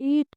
8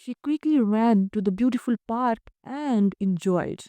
she quickly ran to the beautiful park and enjoyed।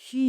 she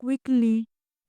quickly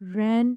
ran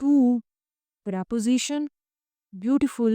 to preposition, beautiful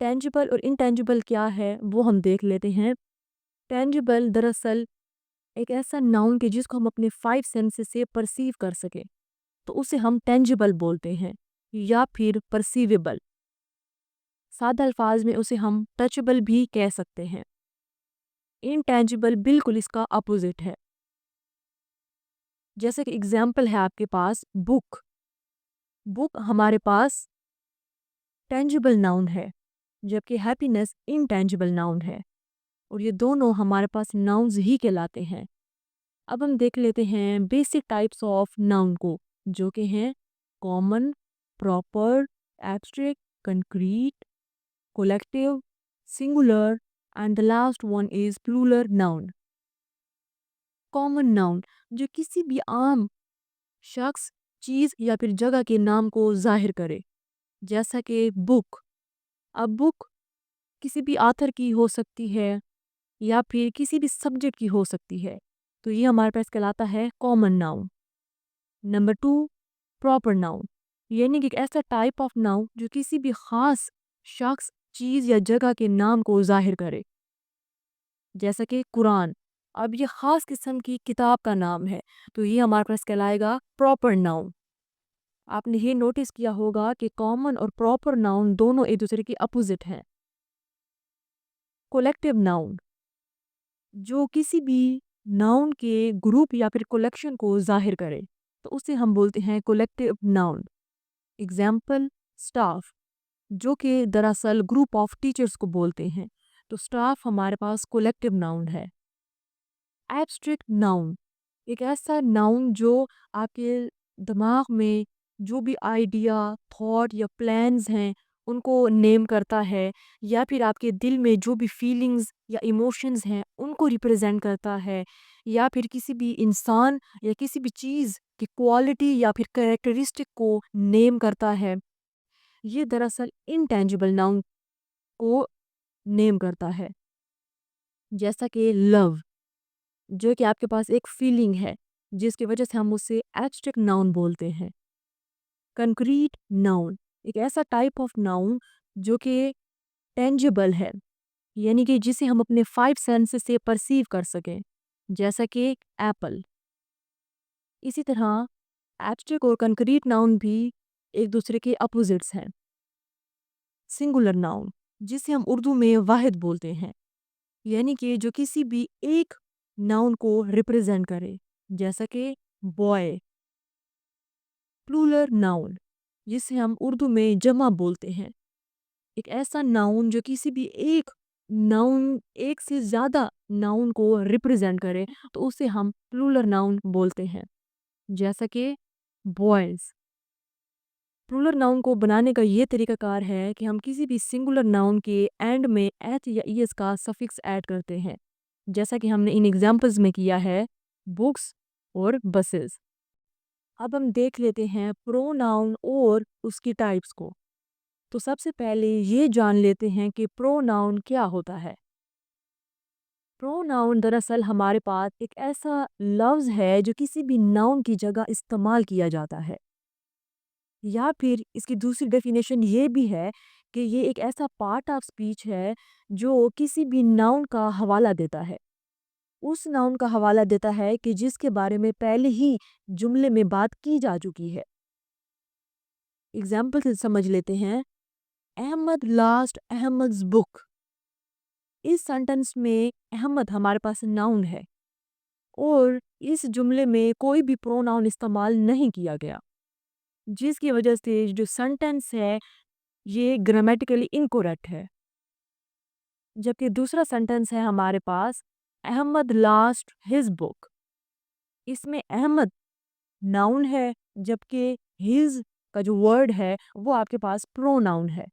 tangible اور intangible کیا ہے وہ ہم دیکھ لیتے ہیں۔ ٹینجبل دراصل ایک ایسا ناؤن کہ جس کو ہم اپنے 5 سینسز سے پرسیو کر سکیں، تو اسے ہم ٹینجبل بولتے ہیں یا پھر پرسیویبل۔ سادہ الفاظ میں اسے ہم ٹچبل بھی کہہ سکتے ہیں۔ انٹینجبل بالکل اس کا اپوزٹ ہے۔ جیسے کہ اگزامپل ہے آپ کے پاس بک۔ بک ہمارے پاس ٹینجبل ناؤن ہے، جبکہ ہیپینس انٹینجبل ناؤن ہے، اور یہ دونوں ہمارے پاس ناؤنز ہی کہلاتے ہیں۔ اب ہم دیکھ لیتے ہیں بیسک ٹائپس آف ناؤن کو، جو کہ ہیں common, proper, abstract, concrete, collective, singular, and the last one is plural noun۔ Common noun جو کسی بھی عام شخص، چیز یا پھر جگہ کے نام کو ظاہر کرے، جیسا کہ بک۔ اب بک کسی بھی آتھر کی ہو سکتی ہے یا پھر کسی بھی سبجیکٹ کی ہو سکتی ہے، تو یہ ہمارے پاس کہلاتا ہے common noun. Number 2، proper noun, یعنی کہ ایک ایسا ٹائپ آف ناؤن جو کسی بھی خاص شخص، چیز یا جگہ کے نام کو ظاہر کرے، جیسا کہ قرآن۔ اب یہ خاص قسم کی کتاب کا نام ہے، تو یہ ہمارے پاس کہلائے گا پراپر ناؤن۔ آپ نے یہ نوٹس کیا ہوگا کہ کامن اور پراپر ناؤن دونوں ایک دوسرے کی اپوزٹ ہیں۔ کولیکٹیو ناؤن جو کسی بھی ناؤن کے گروپ یا پھر کولیکشن کو ظاہر کرے، تو اسے ہم بولتے ہیں کولیکٹیو ناؤن۔ اگزامپل اسٹاف، جو کہ دراصل گروپ آف ٹیچرز کو بولتے ہیں، تو اسٹاف ہمارے پاس کولیکٹیو ناؤن ہے۔ ایبسٹریکٹ ناؤن ایک ایسا ناؤن جو آپ کے دماغ میں جو بھی آئیڈیا، تھاٹ یا پلانز ہیں ان کو نیم کرتا ہے، یا پھر آپ کے دل میں جو بھی فیلنگز یا ایموشنز ہیں ان کو ریپرزینٹ کرتا ہے، یا پھر کسی بھی انسان یا کسی بھی چیز کی کوالٹی یا پھر کریکٹرسٹک کو نیم کرتا ہے۔ یہ دراصل انٹینجبل ناؤن کو نیم کرتا ہے، جیسا کہ لو، جو کہ آپ کے پاس ایک فیلنگ ہے جس کی وجہ سے ہم اسے ایبسٹریکٹ ناؤن بولتے ہیں۔ کنکریٹ ناؤن ایک ایسا ٹائپ آف ناؤن جو کہ ٹینجبل ہے، یعنی کہ جسے ہم اپنے 5 سینسز سے پرسیو کر سکیں، جیسا کہ ایپل۔ اسی طرح ایبسٹریکٹ اور کنکریٹ ناؤن بھی ایک دوسرے کے اپوزٹس ہیں۔ سنگولر ناؤن جسے ہم اردو میں واحد بولتے ہیں، یعنی کہ جو کسی بھی ایک ناؤن کو ریپرزینٹ کرے، جیسا کہ بوائے۔ پلورل ناؤن جسے ہم اردو میں جمع بولتے ہیں، ایک ایسا ناؤن جو کسی بھی ایک ناؤن، ایک سے زیادہ ناؤن کو ریپرزینٹ کرے، تو اسے ہم پلورل ناؤن بولتے ہیں، جیسا کہ بوائز۔ پلورل ناؤن کو بنانے کا یہ طریقہ کار ہے کہ ہم کسی بھی سنگولر ناؤن کے اینڈ میں ایچ یا ایس کا سفکس ایڈ کرتے ہیں، جیسا کہ ہم نے ان ایگزامپلز میں کیا ہے بکس اور بسز۔ اب ہم دیکھ لیتے ہیں پروناؤن اور اس کی ٹائپس کو۔ تو سب سے پہلے یہ جان لیتے ہیں کہ پروناؤن کیا ہوتا ہے۔ پروناؤن دراصل ہمارے پاس ایک ایسا لفظ ہے جو کسی بھی ناؤن کی جگہ استعمال کیا جاتا ہے، یا پھر اس کی دوسری ڈیفینیشن یہ بھی ہے کہ یہ ایک ایسا پارٹ آف سپیچ ہے جو کسی بھی ناؤن کا حوالہ دیتا ہے، اس ناؤن کا حوالہ دیتا ہے کہ جس کے بارے میں پہلے ہی جملے میں بات کی جا چکی ہے۔ اگزامپل سے سمجھ لیتے ہیں، احمد لاسٹ احمد's بک۔ اس سینٹنس میں احمد ہمارے پاس ناؤن ہے، اور اس جملے میں کوئی بھی پروناؤن استعمال نہیں کیا گیا، جس کی وجہ سے جو سینٹنس ہے یہ گرامیٹیکلی انکریکٹ ہے۔ جبکہ دوسرا سینٹنس ہے ہمارے پاس احمد لاسٹ his بک۔ اس میں احمد ناؤن ہے، جبکہ his کا جو ورڈ ہے وہ آپ کے پاس پروناؤن ہے۔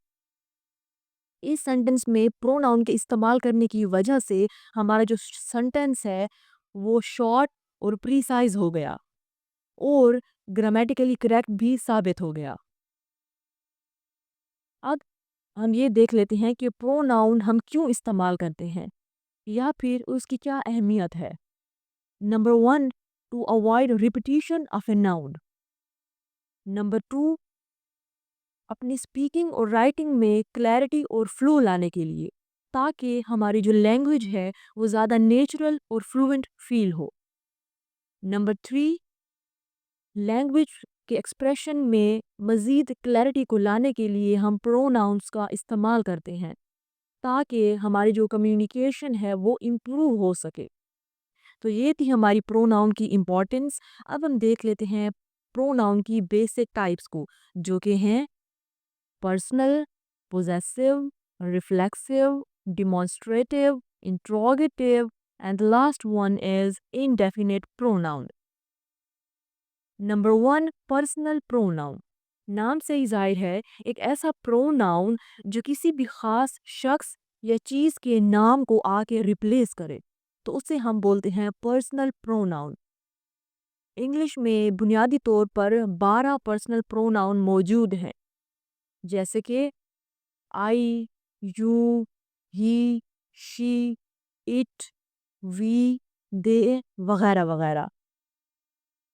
اس سینٹنس میں پروناؤن کے استعمال کرنے کی وجہ سے ہمارا جو سینٹنس ہے وہ شارٹ اور پریسائز ہو گیا، اور گرامیٹیکلی کریکٹ بھی ثابت ہو گیا۔ اب ہم یہ دیکھ لیتے ہیں کہ پروناؤن ہم کیوں استعمال کرتے ہیں، یا پھر اس کی کیا اہمیت ہے۔ Number 1، to avoid repetition of a noun۔ Number 2، اپنی اسپیکنگ اور رائٹنگ میں کلیئرٹی اور فلو لانے کے لیے، تاکہ ہماری جو لینگویج ہے وہ زیادہ نیچرل اور فلوئنٹ فیل ہو۔ نمبر 3، لینگویج کے ایکسپریشن میں مزید کلیئرٹی کو لانے کے لیے ہم پروناؤنس کا استعمال کرتے ہیں تاکہ ہماری جو کمیونیکیشن ہے وہ امپروو ہو سکے۔ تو یہ تھی ہماری پروناؤن کی امپورٹنس۔ اب ہم دیکھ لیتے ہیں پروناؤن کی بیسک ٹائپس کو، جو کہ ہیں personal, possessive, reflexive, demonstrative, interrogative, and last one is indefinite pronoun. Number 1، personal pronoun. نام سے ہی ظاہر ہے ایک ایسا پروناؤن جو کسی بھی خاص شخص یا چیز کے نام کو آ کے ریپلیس کرے، تو اسے ہم بولتے ہیں پرسنل پروناؤن۔ انگلش میں بنیادی طور پر 12 پرسنل پروناؤن موجود ہیں، جیسے کہ آئی، یو، ہی، شی، اٹ، وی، دے وغیرہ وغیرہ۔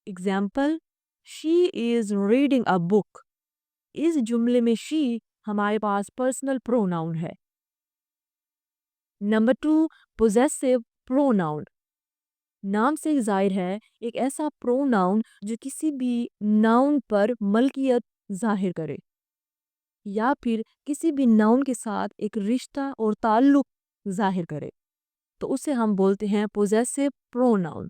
اگزامپل، شی از ریڈنگ اے بک۔ اس جملے میں شی ہمارے پاس پرسنل پروناؤن ہے۔ Number 2، possessive pronoun. نام سے ہی ظاہر ہے ایک ایسا پروناؤن جو کسی بھی ناؤن پر ملکیت ظاہر کرے یا پھر کسی بھی ناؤن کے ساتھ ایک رشتہ اور تعلق ظاہر کرے، تو اسے ہم بولتے ہیں پوزیسو پروناؤن۔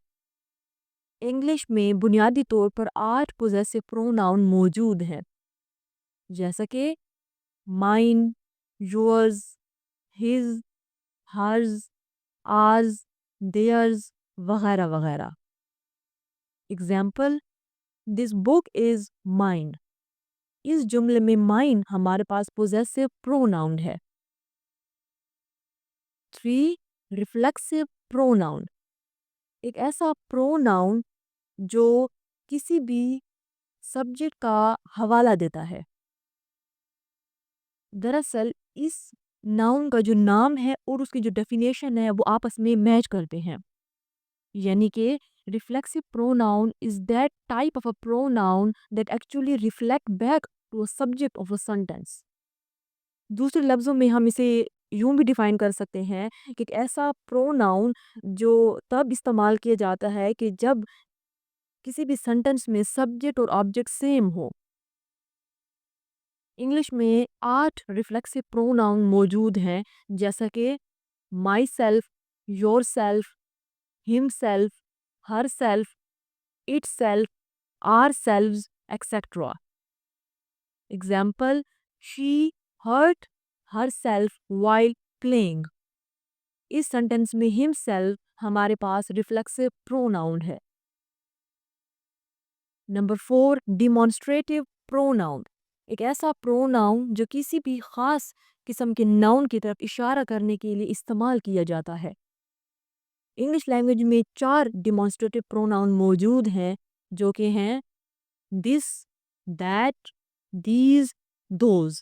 انگلش میں بنیادی طور پر 8 پوزیسو پروناؤن موجود ہیں، جیسا کہ mine, yours, his, hers, ours, theirs وغیرہ وغیرہ۔ Example, this book is mine. اس جملے میں مائن ہمارے پاس پوزیسو پروناؤن ہے۔ 3، ریفلیکسو پروناؤن۔ ایک ایسا پروناؤن جو کسی بھی سبجیکٹ کا حوالہ دیتا ہے۔ دراصل اس ناؤن کا جو نام ہے اور اس کی جو ڈیفینیشن ہے وہ آپس میں میچ کرتے ہیں، یعنی کہ reflexive pronoun is that type of a pronoun that actually reflect back to a subject of a sentence۔ دوسرے لفظوں میں ہم اسے یوں بھی ڈیفائن کر سکتے ہیں کہ ایک ایسا پروناؤن جو تب استعمال کیا جاتا ہے کہ جب کسی بھی سینٹنس میں سبجیکٹ اور آبجیکٹ سیم ہو۔ انگلش میں 8 ریفلیکسو پروناؤن موجود ہیں، جیسا کہ myself, yourself, himself, herself, itself, ourselves etcetera. Example, she hurt herself while playing. اس سینٹنس میں ہم سیلف ہمارے پاس ریفلیکسو پروناؤن ہے۔ Number 4، demonstrative pronoun. ایک ایسا پروناؤن جو کسی بھی خاص قسم کے ناؤن کی طرف اشارہ کرنے کے لیے استعمال کیا جاتا ہے۔ انگلش لینگویج میں 4 ڈیمونسٹریٹو پروناؤن موجود ہیں، جو کہ ہیں دس، دیٹ، دیز، دوز۔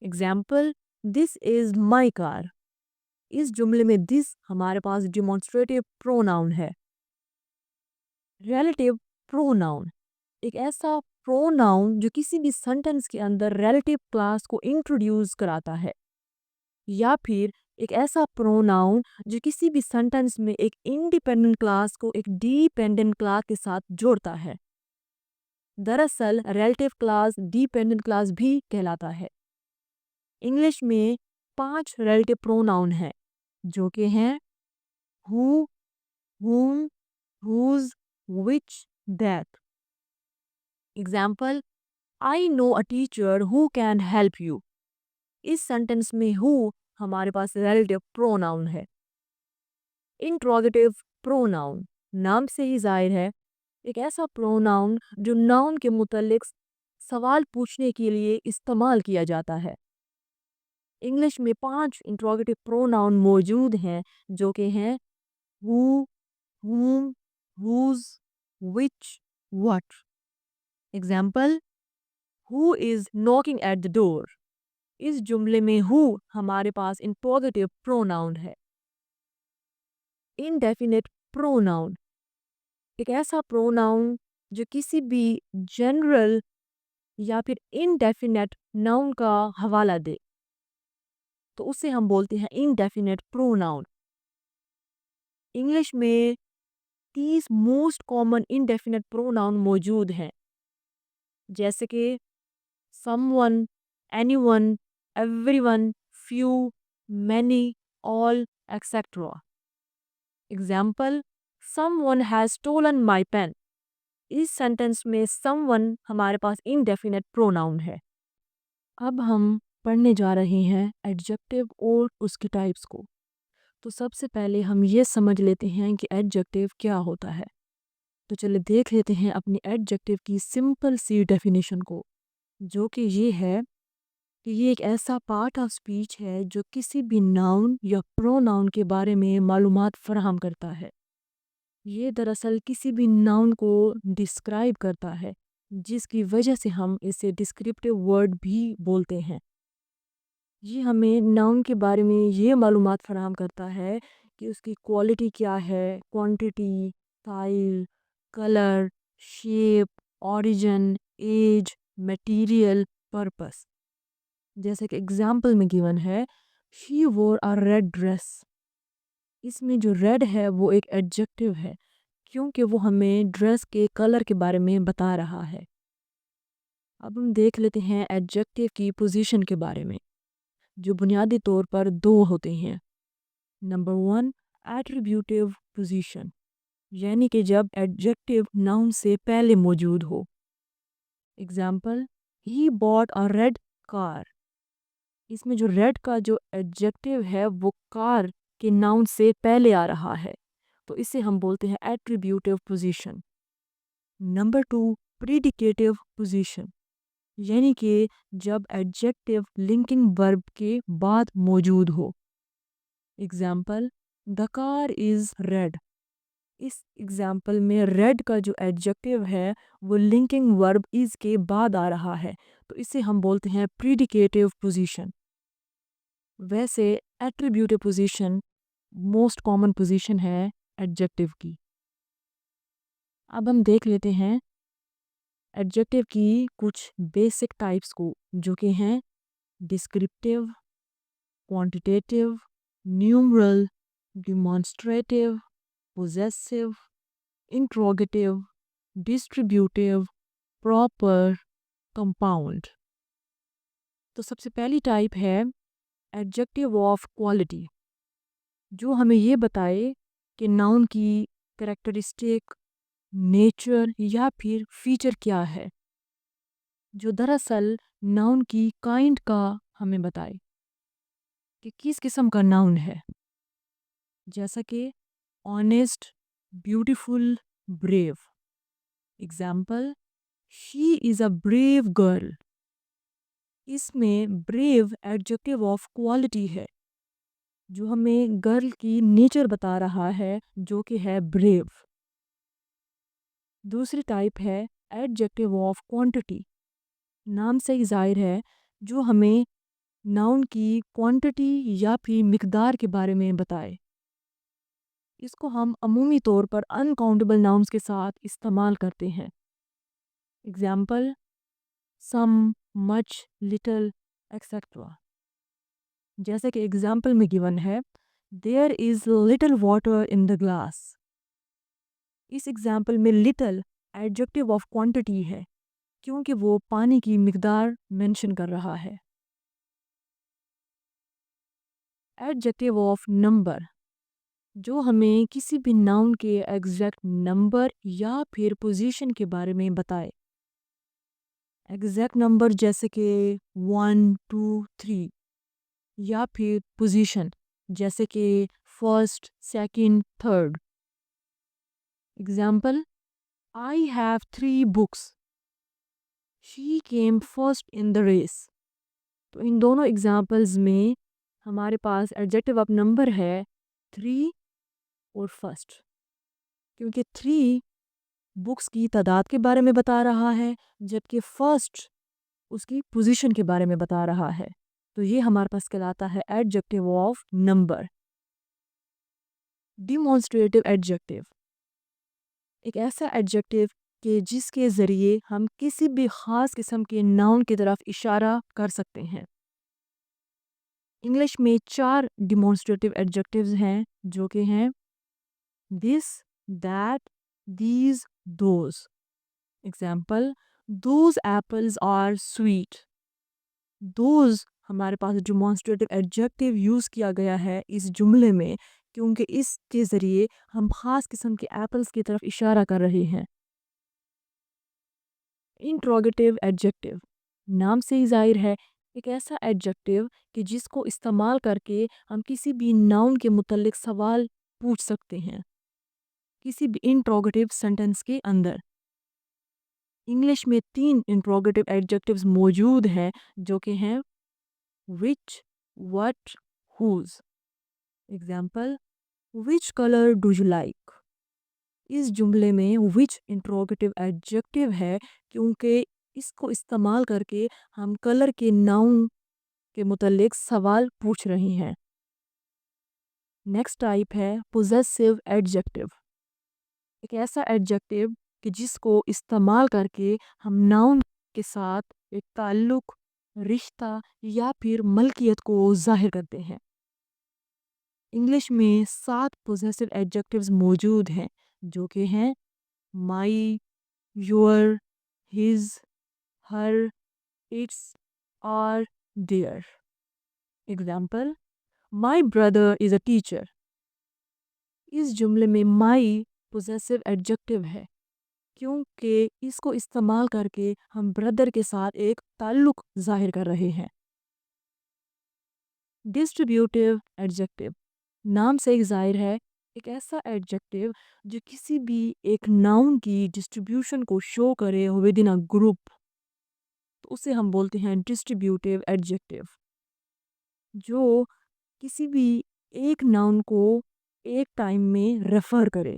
اگزامپل، دس از مائی کار۔ اس جملے میں دس ہمارے پاس ڈیمونسٹریٹو پروناؤن ہے۔ ریلیٹیو پروناؤن، ایک ایسا پروناؤن جو کسی بھی سینٹنس کے اندر ریلیٹیو کلاس کو انٹروڈیوس کراتا ہے، یا پھر ایک ایسا پروناؤن جو کسی بھی سینٹنس میں ایک انڈیپینڈنٹ کلاس کو ایک ڈیپینڈنٹ کلاس کے ساتھ جوڑتا ہے۔ دراصل ریلیٹیو کلاس ڈیپینڈنٹ کلاس بھی کہلاتا ہے۔ انگلش میں 5 ریلیٹیو پروناؤن ہیں، جو کہ ہیں who، whom، whose، which، that۔ Example, I know a teacher who can help you۔ اس سینٹنس میں who ہمارے پاس ریلیٹیو پروناؤن ہے۔ انٹروگیٹو پروناؤن، نام سے ہی ظاہر ہے ایک ایسا پروناؤن جو ناؤن کے متعلق سوال پوچھنے کے لیے استعمال کیا جاتا ہے۔ انگلش میں 5 انٹروگیٹو پروناؤن موجود ہیں، جو کہ ہیں who، whom، whose، which، what۔ Example, who is knocking at the door۔ اس جملے میں who ہمارے پاس انٹروگیٹو پروناؤن ہے۔ انڈیفینٹ پروناؤن، ایک ایسا پروناؤن جو کسی بھی جنرل یا پھر انڈیفینیٹ ناؤن کا حوالہ دے تو اسے ہم بولتے ہیں انڈیفینیٹ پروناؤن۔ انگلش میں 30 موسٹ کامن انڈیفینیٹ پروناؤن موجود ہیں، جیسے کہ someone, anyone, everyone, few, many, all, etcetera. Example: someone has stolen my pen. اس سینٹینس میں سم ون ہمارے پاس انڈیفینیٹ پروناؤن ہے۔ اب ہم پڑھنے جا رہے ہیں ایڈجیکٹیو اور اس کے ٹائپس کو۔ تو سب سے پہلے ہم یہ سمجھ لیتے ہیں کہ ایڈجیکٹیو کیا ہوتا ہے۔ تو چلے دیکھ لیتے ہیں اپنی ایڈجیکٹیو کی سمپل سی ڈیفینیشن کو، جو کہ یہ ہے کہ یہ ایک ایسا پارٹ آف سپیچ ہے جو کسی بھی ناؤن یا پروناؤن کے بارے میں معلومات فراہم کرتا ہے۔ یہ دراصل کسی بھی ناؤن کو ڈسکرائب کرتا ہے، جس کی وجہ سے ہم اسے ڈسکرپٹیو ورڈ بھی بولتے ہیں۔ یہ ہمیں ناؤن کے بارے میں یہ معلومات فراہم کرتا ہے کہ اس کی کوالٹی کیا ہے، quantity, style, colour, shape, origin, age, material, purpose. جیسے کہ اگزامپل میں گیون ہے شی وور اے ریڈ ڈریس۔ اس میں جو ریڈ ہے وہ ایک ایڈجیکٹیو ہے، کیونکہ وہ ہمیں ڈریس کے کلر کے بارے میں بتا رہا ہے۔ اب ہم دیکھ لیتے ہیں ایڈجیکٹیو کی پوزیشن کے بارے میں، جو بنیادی طور پر 2 ہوتے ہیں۔ نمبر 1، ایٹریبیوٹیو پوزیشن، یعنی کہ جب ایڈجیکٹیو ناؤن سے پہلے موجود ہو۔ اگزامپل: ہی باٹ اے ریڈ کار۔ اس میں جو ریڈ کا جو ایڈجیکٹیو ہے وہ کار کے ناؤن سے پہلے آ رہا ہے، تو اسے ہم بولتے ہیں ایٹریبیوٹیو پوزیشن۔ نمبر 2، پریڈیکیٹیو پوزیشن، یعنی کہ جب ایڈجیکٹیو لنکنگ ورب کے بعد موجود ہو۔ Example: the car is read. Us example میں ریڈ کا جو ایڈجیکٹیو ہے وہ لنکنگ ورب از کے بعد آ رہا ہے، تو اسے ہم بولتے ہیں پریڈیکیٹیو پوزیشن۔ ویسے attributive position most common position ہے ایڈجیکٹیو کی۔ اب ہم دیکھ لیتے ہیں ایڈجیکٹیو کی کچھ بیسک ٹائپس کو، جو کہ ہیں descriptive, quantitative, numeral, demonstrative, possessive, interrogative, distributive, proper, compound. تو سب سے پہلی ٹائپ ہے ایڈجیکٹیو آف کوالٹی، جو ہمیں یہ بتائے کہ ناؤن کی کریکٹرسٹک، نیچر یا پھر فیچر کیا ہے، جو دراصل ناؤن کی کائنڈ کا ہمیں بتائے کہ کس قسم کا ناؤن ہے۔ جیسا کہ honest, beautiful, brave. Example: she is a brave girl. اس میں بریو ایڈجیکٹیو آف کوالٹی ہے، جو ہمیں گرل کی نیچر بتا رہا ہے، جو کہ ہے بریو۔ دوسری ٹائپ ہے ایڈجیکٹیو آف کوانٹیٹی، نام سے ہی ظاہر ہے، جو ہمیں ناؤن کی کوانٹیٹی یا پھر مقدار کے بارے میں بتائے۔ اس کو ہم عمومی طور پر انکاؤنٹیبل ناؤنز کے ساتھ استعمال کرتے ہیں۔ Example: some, much, little, etcetera. جیسے کہ اگزامپل میں گیون ہے there is little water in the glass. اس اگزامپل میں لٹل ایڈجیکٹیو آف کوانٹیٹی ہے، کیونکہ وہ پانی کی مقدار مینشن کر رہا ہے۔ ایڈجیکٹیو آف نمبر، جو ہمیں کسی بھی ناؤن کے ایگزیکٹ نمبر یا پھر پوزیشن کے بارے میں بتائے۔ ایگزیکٹ نمبر جیسے کہ 1، 2، 3، یا پھر پوزیشن جیسے کہ first, second, third. Example: I have 3 books. She came first in the race. تو ان دونوں اگزامپلز میں ہمارے پاس ایڈجیکٹیو آف نمبر ہے 3 اور فرسٹ، کیونکہ 3 بکس کی تعداد کے بارے میں بتا رہا ہے، جبکہ فرسٹ اس کی پوزیشن کے بارے میں بتا رہا ہے۔ تو یہ ہمارے پاس کہلاتا ہے ایڈجیکٹیو آف نمبر۔ ڈیمانسٹریٹیو ایڈجیکٹیو، ایک ایسا ایڈجیکٹیو کہ جس کے ذریعے ہم کسی بھی خاص قسم کے ناؤن کی طرف اشارہ کر سکتے ہیں۔ انگلش میں 4 ڈیمونسٹریٹو ایڈجیکٹیوز ہیں جو کہ ہیں this, that, these, those. Example, those apples are sweet. Those ہمارے پاس ڈیمونسٹریٹو ایڈجیکٹیو یوز کیا گیا ہے اس جملے میں کیونکہ اس کے ذریعے ہم خاص قسم کے ایپلز کی طرف اشارہ کر رہے ہیں۔ انٹروگیٹیو ایڈجیکٹیو نام سے ہی ظاہر ہے ایک ایسا ایڈجیکٹیو کہ جس کو استعمال کر کے ہم کسی بھی ناؤن کے متعلق سوال پوچھ سکتے ہیں کسی بھی انٹروگیٹیو سینٹنس کے اندر۔ انگلش میں 3 انٹروگیٹیو ایڈجیکٹیوز موجود ہیں جو کہ ہیں which, what, whose. Example, which color do you like? اس جملے میں which انٹروگیٹیو ایڈجیکٹیو ہے کیونکہ اس کو استعمال کر کے ہم کلر کے ناؤن کے متعلق سوال پوچھ رہے ہیں۔ نیکسٹ ٹائپ ہے پوزیسیو ایڈجیکٹیو، ایک ایسا ایڈجیکٹیو کہ جس کو استعمال کر کے ہم ناؤن کے ساتھ ایک تعلق، رشتہ یا پھر ملکیت کو ظاہر کرتے ہیں۔ انگلش میں 7 پوزیسیو ایڈجیکٹیوز موجود ہیں جو کہ ہیں my, your, his, her, its اور their. Example, my brother is a teacher. اس جملے میں مائی پوزیسیو ایڈجیکٹیو ہے کیونکہ اس کو استعمال کر کے ہم بردر کے ساتھ ایک تعلق ظاہر کر رہے ہیں۔ ڈسٹریبیوٹیو ایڈجیکٹیو نام سے ہی ظاہر ہے ایک ایسا ایڈجیکٹیو جو کسی بھی ایک ناؤن کی ڈسٹریبیوشن کو شو کرے ود ان اے گروپ، تو اسے ہم بولتے ہیں ڈسٹریبیوٹیو ایڈجیکٹیو، جو کسی بھی ایک ناؤن کو ایک ٹائم میں ریفر کرے۔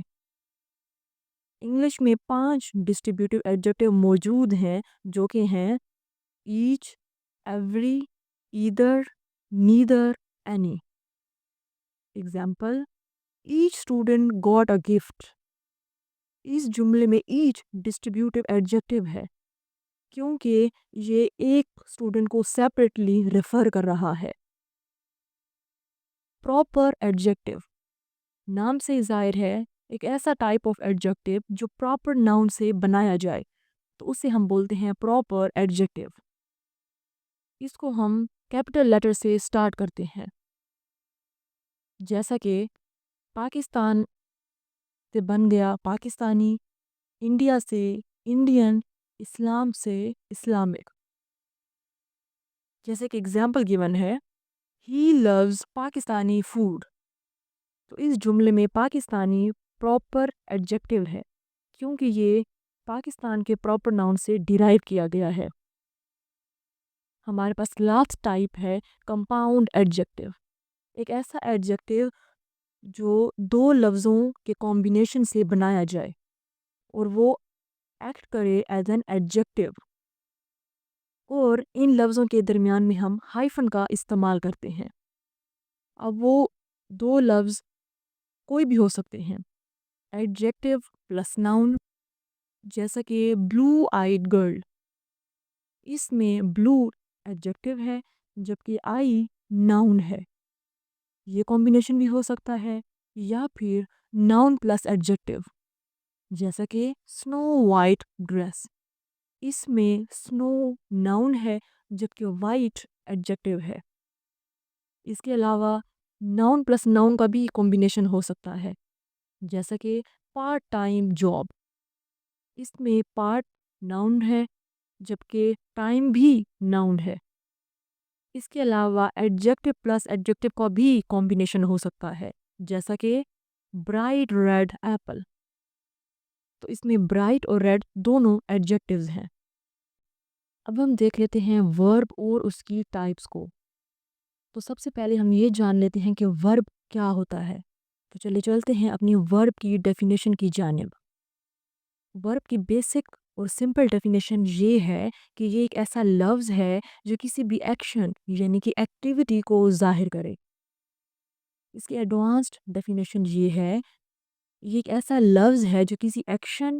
انگلش میں 5 ڈسٹریبیوٹیو ایڈجیکٹیو موجود ہیں جو کہ ہیں each, every, either, neither, any. Example, each student got a gift. اس جملے میں ایچ ڈسٹریبیوٹیو ایڈجیکٹیو ہے کیونکہ یہ ایک اسٹوڈنٹ کو سیپریٹلی ریفر کر رہا ہے۔ پراپر ایڈجیکٹیو نام سے ہی ظاہر ہے ایک ایسا ٹائپ آف ایڈجیکٹیو جو پراپر ناؤن سے بنایا جائے تو اسے ہم بولتے ہیں پراپر ایڈجیکٹیو۔ اس کو ہم کیپٹل لیٹر سے سٹارٹ کرتے ہیں، جیسا کہ پاکستان سے بن گیا پاکستانی، انڈیا سے انڈین، اسلام سے اسلامک۔ جیسے کہ اگزامپل گیون ہے ہی لوز پاکستانی فوڈ، تو اس جملے میں پاکستانی پراپر ایڈجیکٹیو ہے کیونکہ یہ پاکستان کے پراپر ناؤن سے ڈیرائیو کیا گیا ہے۔ ہمارے پاس لاسٹ ٹائپ ہے کمپاؤنڈ ایڈجیکٹیو، ایک ایسا ایڈجیکٹیو جو 2 لفظوں کے کمبینیشن سے بنایا جائے اور وہ ایکٹ کرے ایز این ایڈجیکٹیو، اور ان لفظوں کے درمیان میں ہم ہائفن کا استعمال کرتے ہیں۔ اب وہ 2 لفظ کوئی بھی ہو سکتے ہیں، ایڈجیکٹیو پلس ناؤن، جیسا کہ بلو آئیڈ گرل۔ اس میں بلو ایڈجیکٹیو ہے جبکہ آئی ناؤن ہے، یہ کمبینیشن بھی ہو سکتا ہے، یا پھر ناؤن پلس ایڈجیکٹیو، جیسا کہ سنو وائٹ ڈریس۔ اس میں سنو ناؤن ہے جبکہ وائٹ ایڈجیکٹیو ہے۔ اس کے علاوہ ناؤن پلس ناؤن کا بھی کمبینیشن ہو سکتا ہے، جیسا کہ پارٹ ٹائم جاب۔ اس میں پارٹ ناؤن ہے جبکہ ٹائم بھی ناؤن ہے۔ اس کے علاوہ ایڈجیکٹیو پلس ایڈجیکٹیو کا بھی کمبینیشن ہو سکتا ہے، جیسا کہ برائٹ ریڈ ایپل۔ تو اس میں برائٹ اور ریڈ دونوں ایڈجیکٹیوز ہیں۔ اب ہم دیکھ لیتے ہیں ورب اور اس کی ٹائپس کو۔ تو سب سے پہلے ہم یہ جان لیتے ہیں کہ ورب کیا ہوتا ہے۔ تو چلے چلتے ہیں اپنی ورب کی ڈیفینیشن کی جانب۔ ورب کی بیسک اور سمپل ڈیفینیشن یہ ہے کہ یہ ایک ایسا لفظ ہے جو کسی بھی ایکشن یعنی کہ ایکٹیویٹی کو ظاہر کرے۔ اس کی ایڈوانسڈ ڈیفینیشن یہ ہے، یہ ایک ایسا لفظ ہے جو کسی ایکشن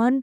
1,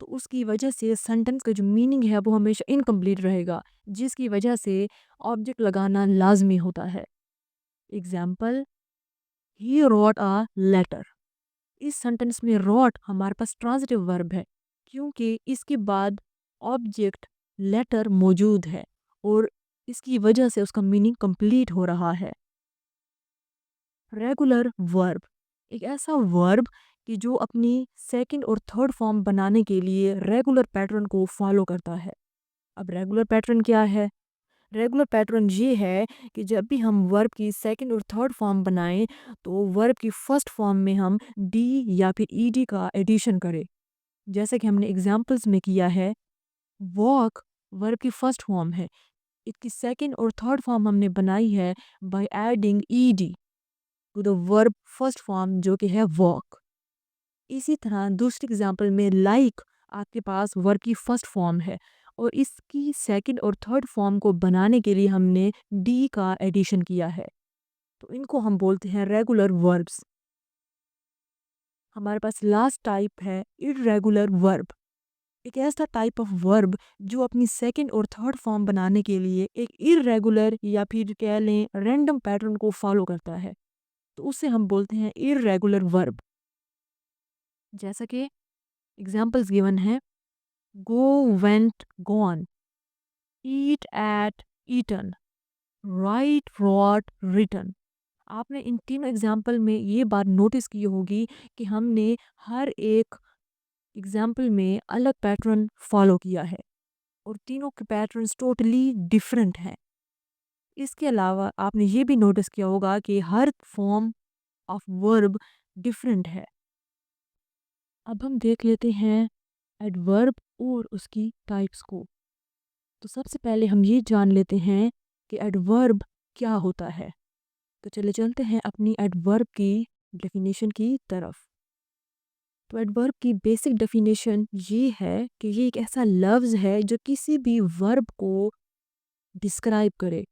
تو اس کی وجہ سے سینٹنس کا جو میننگ ہے وہ ہمیشہ انکمپلیٹ رہے گا، جس کی وجہ سے آبجیکٹ لگانا لازمی ہوتا ہے۔ Example, he wrote a letter. اس سینٹنس میں روٹ ہمارے پاس ٹرانزٹیو ورب ہے کیونکہ اس کے بعد آبجیکٹ لیٹر موجود ہے اور اس کی وجہ سے اس کا میننگ کمپلیٹ ہو رہا ہے۔ ریگولر ورب ایک ایسا ورب کہ جو اپنی سیکنڈ اور تھرڈ فارم بنانے کے لیے ریگولر پیٹرن کو فالو کرتا ہے۔ اب ریگولر پیٹرن کیا ہے؟ ریگولر پیٹرن یہ ہے کہ جب بھی ہم ورب کی سیکنڈ اور تھرڈ فارم بنائیں تو ورب کی فرسٹ فارم میں ہم ڈی یا پھر ای ڈی کا ایڈیشن کریں، جیسے کہ ہم نے ایگزامپلز میں کیا ہے۔ واک ورب کی فرسٹ فارم ہے، اس کی سیکنڈ اور تھرڈ فارم ہم نے بنائی ہے by adding E D to the verb first form جو کہ ہے واک۔ اسی طرح دوسری ایگزامپل میں لائک آپ کے پاس ورب کی فرسٹ فارم ہے اور اس کی سیکنڈ اور تھرڈ فارم کو بنانے کے لیے ہم نے ڈی کا ایڈیشن کیا ہے، تو ان کو ہم بولتے ہیں ریگولر وربس۔ ہمارے پاس لاسٹ ٹائپ ہے irregular ورب، ایک ایسا ٹائپ آف ورب جو اپنی سیکنڈ اور تھرڈ فارم بنانے کے لیے ایک irregular یا پھر کہہ لیں رینڈم پیٹرن کو فالو کرتا ہے، تو اسے ہم بولتے ہیں irregular ورب۔ جیسا کہ ایگزامپلز گیون ہے، go went gone، eat ate eaten، write wrote written۔ آپ نے ان تینوں ایگزامپل میں یہ بات نوٹس کی ہوگی کہ ہم نے ہر ایک ایگزامپل میں الگ پیٹرن فالو کیا ہے اور تینوں کے پیٹرنز ٹوٹلی ڈیفرنٹ ہیں۔ اس کے علاوہ آپ نے یہ بھی نوٹس کیا ہوگا کہ ہر فارم آف ورب ڈیفرنٹ ہے۔ اب ہم دیکھ لیتے ہیں ایڈورب اور اس کی ٹائپس کو۔ تو سب سے پہلے ہم یہ جان لیتے ہیں کہ ایڈورب کیا ہوتا ہے۔ تو چلے چلتے ہیں اپنی ایڈورب کی ڈیفینیشن کی طرف۔ تو ایڈورب کی بیسک ڈیفینیشن یہ ہے کہ یہ ایک ایسا لفظ ہے جو کسی بھی ورب کو ڈسکرائب کرے،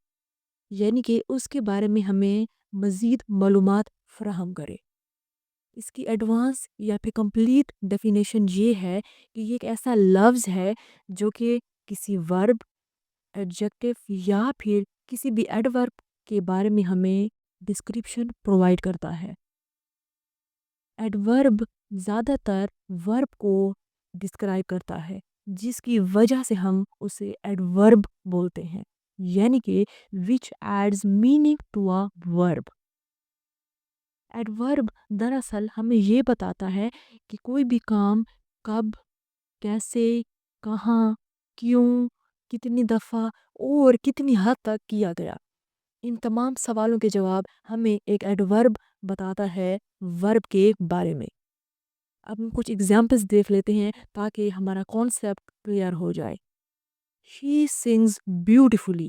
یعنی کہ اس کے بارے میں ہمیں مزید معلومات فراہم کرے۔ اس کی ایڈوانس یا پھر کمپلیٹ ڈیفینیشن یہ ہے کہ یہ ایک ایسا لفظ ہے جو کہ کسی ورب، ایڈجیکٹو یا پھر کسی بھی ایڈورب کے بارے میں ہمیں ڈسکرپشن پرووائڈ کرتا ہے۔ ایڈورب زیادہ تر ورب کو ڈسکرائب کرتا ہے جس کی وجہ سے ہم اسے ایڈورب بولتے ہیں، یعنی کہ which adds meaning to a verb۔ Adverb دراصل ہمیں یہ بتاتا ہے کہ کوئی بھی کام کب، کیسے، کہاں، کیوں، کتنی دفعہ اور کتنی حد تک کیا گیا۔ ان تمام سوالوں کے جواب ہمیں ایک ایڈورب بتاتا ہے ورب کے بارے میں۔ اب ہم کچھ ایگزامپلز دیکھ لیتے ہیں تاکہ ہمارا کانسیپٹ کلیئر ہو جائے۔ She sings beautifully۔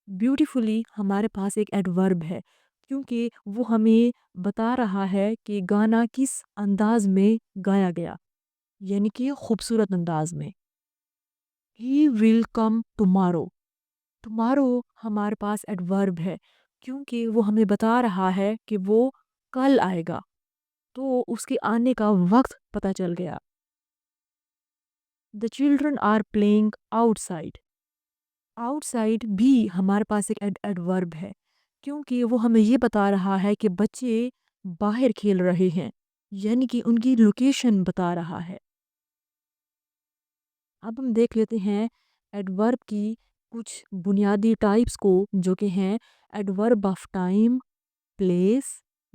بیوٹیفلی ہمارے پاس ایک ایڈورب ہے کیونکہ وہ ہمیں بتا رہا ہے کہ گانا کس انداز میں گایا گیا، یعنی کہ خوبصورت انداز میں۔ He will come tomorrow۔ tomorrow ہمارے پاس ایڈورب ہے کیونکہ وہ ہمیں بتا رہا ہے کہ وہ کل آئے گا، تو اس کے آنے کا وقت پتہ چل گیا۔ The children are playing outside۔ Out side بھی ہمارے پاس ایک ایڈورب ہے کیونکہ وہ ہمیں یہ بتا رہا ہے کہ بچے باہر کھیل رہے ہیں، یعنی کہ ان کی لوکیشن بتا رہا ہے۔ اب ہم دیکھ لیتے ہیں ایڈورب کی کچھ بنیادی ٹائپس کو جو کہ ہیں adverb of time, place,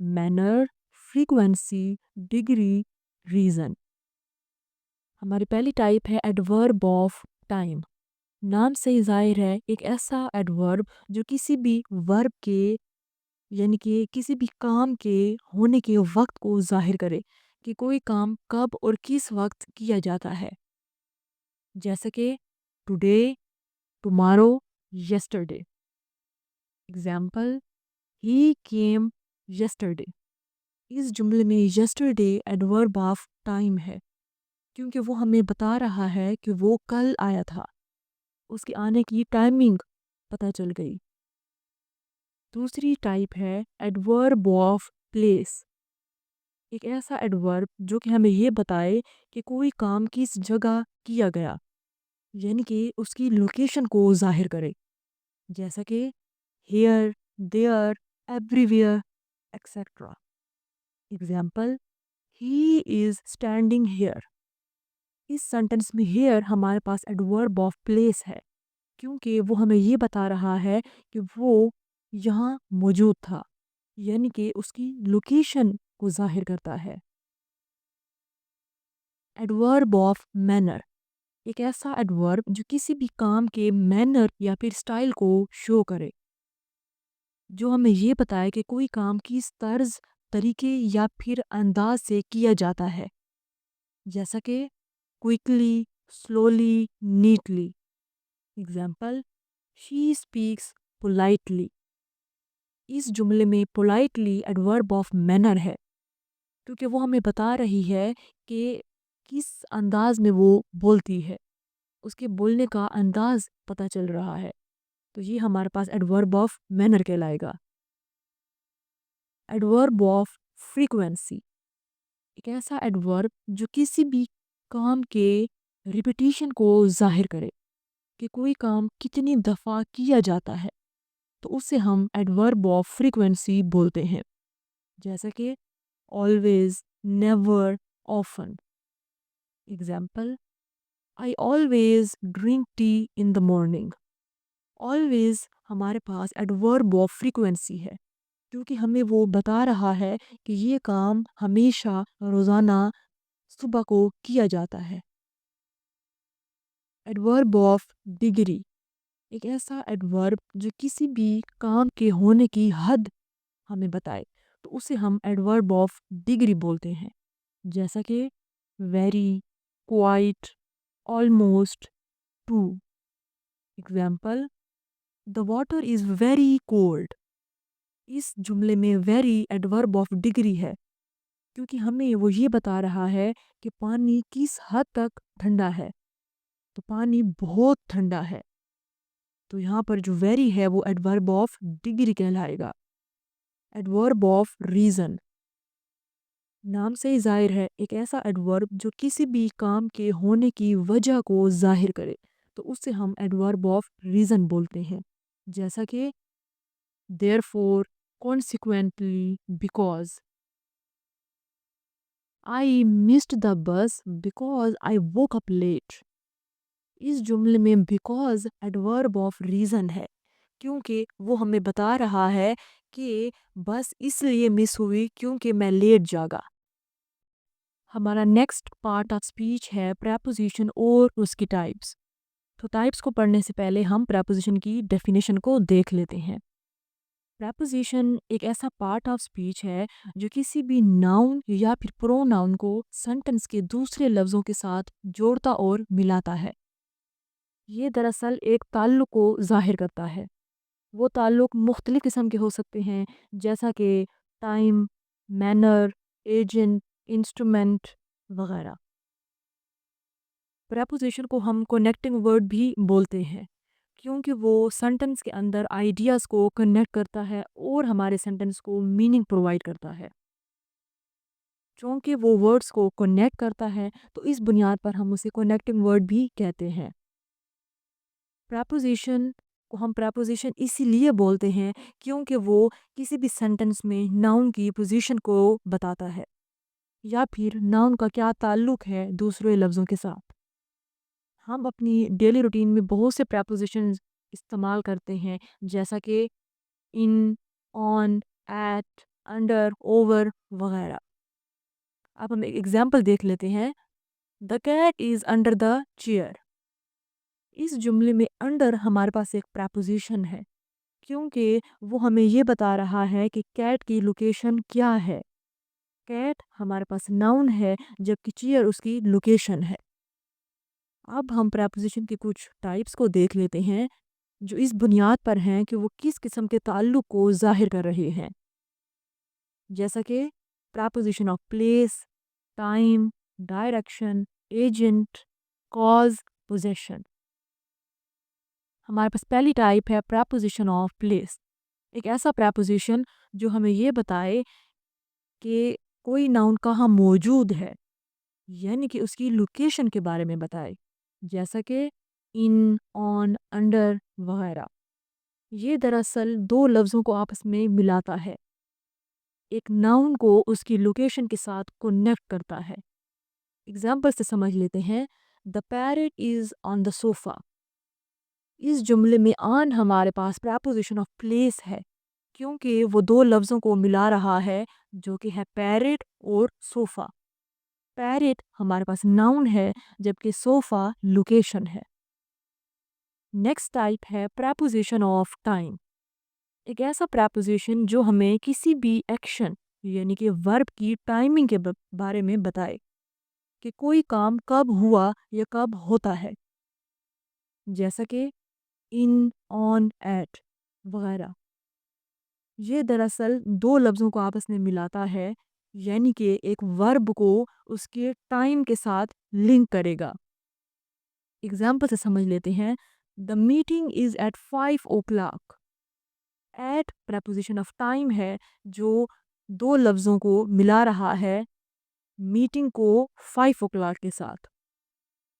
manner, frequency, degree, reason. ہماری پہلی ٹائپ ہے ایڈورب آف ٹائم۔ نام سے ہی ظاہر ہے ایک ایسا ایڈورب جو کسی بھی ورب کے یعنی کہ کسی بھی کام کے ہونے کے وقت کو ظاہر کرے کہ کوئی کام کب اور کس وقت کیا جاتا ہے، جیسے کہ today, tomorrow, yesterday. Example, he came yesterday. اس جملے میں یسٹرڈے ایڈورب آف ٹائم ہے کیونکہ وہ ہمیں بتا رہا ہے کہ وہ کل آیا تھا، اس کے آنے کی ٹائمنگ پتہ چل گئی۔ دوسری ٹائپ ہے ایڈورب آف پلیس۔ ایک ایسا ایڈورب جو کہ ہمیں یہ بتائے کہ کوئی کام کس جگہ کیا گیا، یعنی کہ اس کی لوکیشن کو ظاہر کرے، جیسا کہ here, there, everywhere etcetera. Example: he is standing here. اس سینٹنس میں ہیئر ہمارے پاس ایڈورب آف پلیس ہے، کیونکہ وہ ہمیں یہ بتا رہا ہے کہ وہ یہاں موجود تھا، یعنی کہ اس کی لوکیشن کو ظاہر کرتا ہے۔ ایڈورب آف مینر، ایک ایسا ایڈورب جو کسی بھی کام کے مینر یا پھر اسٹائل کو شو کرے، جو ہمیں یہ بتائے کہ کوئی کام کس طرز، طریقے یا پھر انداز سے کیا جاتا ہے، جیسا کہ کوئکلی، سلولی، نیٹلی۔ اگزامپل: شی اسپیکس پولائٹلی۔ اس جملے میں پولائٹلی ایڈورب آف مینر ہے، کیونکہ وہ ہمیں بتا رہی ہے کہ کس انداز میں وہ بولتی ہے، اس کے بولنے کا انداز پتہ چل رہا ہے، تو یہ ہمارے پاس ایڈورب آف مینر کہلائے گا۔ ایڈورب آف فریکوینسی، ایک ایسا ایڈورب جو کسی بھی کام کے ریپیٹیشن کو ظاہر کرے کہ کوئی کام کتنی دفعہ کیا جاتا ہے، تو اسے ہم ایڈورب آف فریکوینسی بولتے ہیں، جیسا کہ always، never، often۔ Example: I always drink tea in the morning۔ always ہمارے پاس ایڈورب آف فریکوینسی ہے، کیونکہ ہمیں وہ بتا رہا ہے کہ یہ کام ہمیشہ روزانہ صبح کو کیا جاتا ہے۔ ایڈورب آف ڈگری، ایک ایسا ایڈورب جو کسی بھی کام کے ہونے کی حد ہمیں بتائے، تو اسے ہم ایڈورب آف ڈگری بولتے ہیں، جیسا کہ very, quite, almost, too. Example: The water is very cold۔ اس جملے میں ویری ایڈورب آف ڈگری ہے، کیونکہ ہمیں وہ یہ بتا رہا ہے کہ پانی کس حد تک ٹھنڈا ہے، تو پانی بہت ٹھنڈا ہے، تو یہاں پر جو ویری ہے وہ ایڈورب آف ڈگری کہلائے گا۔ ایڈورب آف ریزن، نام سے ہی ظاہر ہے، ایک ایسا ایڈورب جو کسی بھی کام کے ہونے کی وجہ کو ظاہر کرے، تو اسے ہم ایڈورب آف ریزن بولتے ہیں، جیسا کہ therefore، consequently، because۔ I missed the bus because I woke up late۔ اس جملے میں because ایڈورب آف ریزن ہے، کیونکہ وہ ہمیں بتا رہا ہے کہ بس اس لیے مس ہوئی کیونکہ میں لیٹ جاگا۔ ہمارا نیکسٹ پارٹ آف اسپیچ ہے پریپوزیشن اور اس کی ٹائپس۔ تو ٹائپس کو پڑھنے سے پہلے ہم پریپوزیشن کی ڈیفینیشن کو دیکھ لیتے ہیں۔ پریپوزیشن ایک ایسا پارٹ آف اسپیچ ہے جو کسی بھی ناؤن یا پھر پروناؤن کو سینٹنس کے دوسرے لفظوں کے ساتھ جوڑتا اور ملاتا ہے۔ یہ دراصل ایک تعلق کو ظاہر کرتا ہے۔ وہ تعلق مختلف قسم کے ہو سکتے ہیں، جیسا کہ ٹائم، مینر، ایجنٹ، انسٹرومنٹ وغیرہ۔ پریپوزیشن کو ہم کنیکٹنگ ورڈ بھی بولتے ہیں، کیونکہ وہ سینٹنس کے اندر آئیڈیاز کو کنیکٹ کرتا ہے اور ہمارے سینٹنس کو میننگ پرووائڈ کرتا ہے۔ چونکہ وہ ورڈز کو کنیکٹ کرتا ہے تو اس بنیاد پر ہم اسے کنیکٹنگ ورڈ بھی کہتے ہیں۔ پریپوزیشن کو ہم پریپوزیشن اسی لیے بولتے ہیں کیونکہ وہ کسی بھی سینٹنس میں ناؤن کی پوزیشن کو بتاتا ہے، یا پھر ناؤن کا کیا تعلق ہے دوسرے لفظوں کے ساتھ۔ ہم اپنی ڈیلی روٹین میں بہت سے پریپوزیشنز استعمال کرتے ہیں، جیسا کہ ان، آن، ایٹ، انڈر، اوور وغیرہ۔ اب ہم ایک ایگزامپل دیکھ لیتے ہیں۔ The cat is under the chair۔ اس جملے میں انڈر ہمارے پاس ایک پریپوزیشن ہے، کیونکہ وہ ہمیں یہ بتا رہا ہے کہ کیٹ کی لوکیشن کیا ہے۔ کیٹ ہمارے پاس ناؤن ہے، جبکہ چیئر اس کی لوکیشن ہے۔ اب ہم پریپوزیشن کی کچھ ٹائپس کو دیکھ لیتے ہیں جو اس بنیاد پر ہیں کہ وہ کس قسم کے تعلق کو ظاہر کر رہے ہیں، جیسا کہ preposition of place, time, direction, agent, cause, position. ہمارے پاس پہلی ٹائپ ہے پریپوزیشن آف پلیس، ایک ایسا پریپوزیشن جو ہمیں یہ بتائے کہ کوئی ناؤن کہاں موجود ہے یعنی کہ اس کی لوکیشن کے بارے میں بتائے، جیسا کہ ان، آن، انڈر وغیرہ۔ یہ دراصل دو لفظوں کو آپس میں ملاتا ہے، ایک ناؤن کو اس کی لوکیشن کے ساتھ کنیکٹ کرتا ہے۔ اگزامپل سے سمجھ لیتے ہیں، دا پیرٹ از آن دا صوفہ۔ اس جملے میں آن ہمارے پاس پریپوزیشن آف پلیس ہے، کیونکہ وہ دو لفظوں کو ملا رہا ہے جو کہ ہے پیرٹ اور صوفہ۔ پیرٹ ہمارے پاس ناؤن ہے جبکہ صوفہ لوکیشن ہے۔ نیکسٹ ٹائپ ہے پریپوزیشن آف ٹائم، ایک ایسا پریپوزیشن جو ہمیں کسی بھی ایکشن یعنی کہ ورب کی ٹائمنگ کے بارے میں بتائے کہ کوئی کام کب ہوا یا کب ہوتا ہے، جیسا کہ ان، آن، ایٹ وغیرہ۔ یہ دراصل دو لفظوں کو آپس میں ملاتا ہے یعنی کہ ایک ورب کو اس کے ٹائم کے ساتھ لنک کرے گا۔ اگزامپل سے سمجھ لیتے ہیں، the meeting is at 5 o'clock۔ At preposition of time ہے جو دو لفظوں کو ملا رہا ہے میٹنگ کو 5 o'clock کے ساتھ۔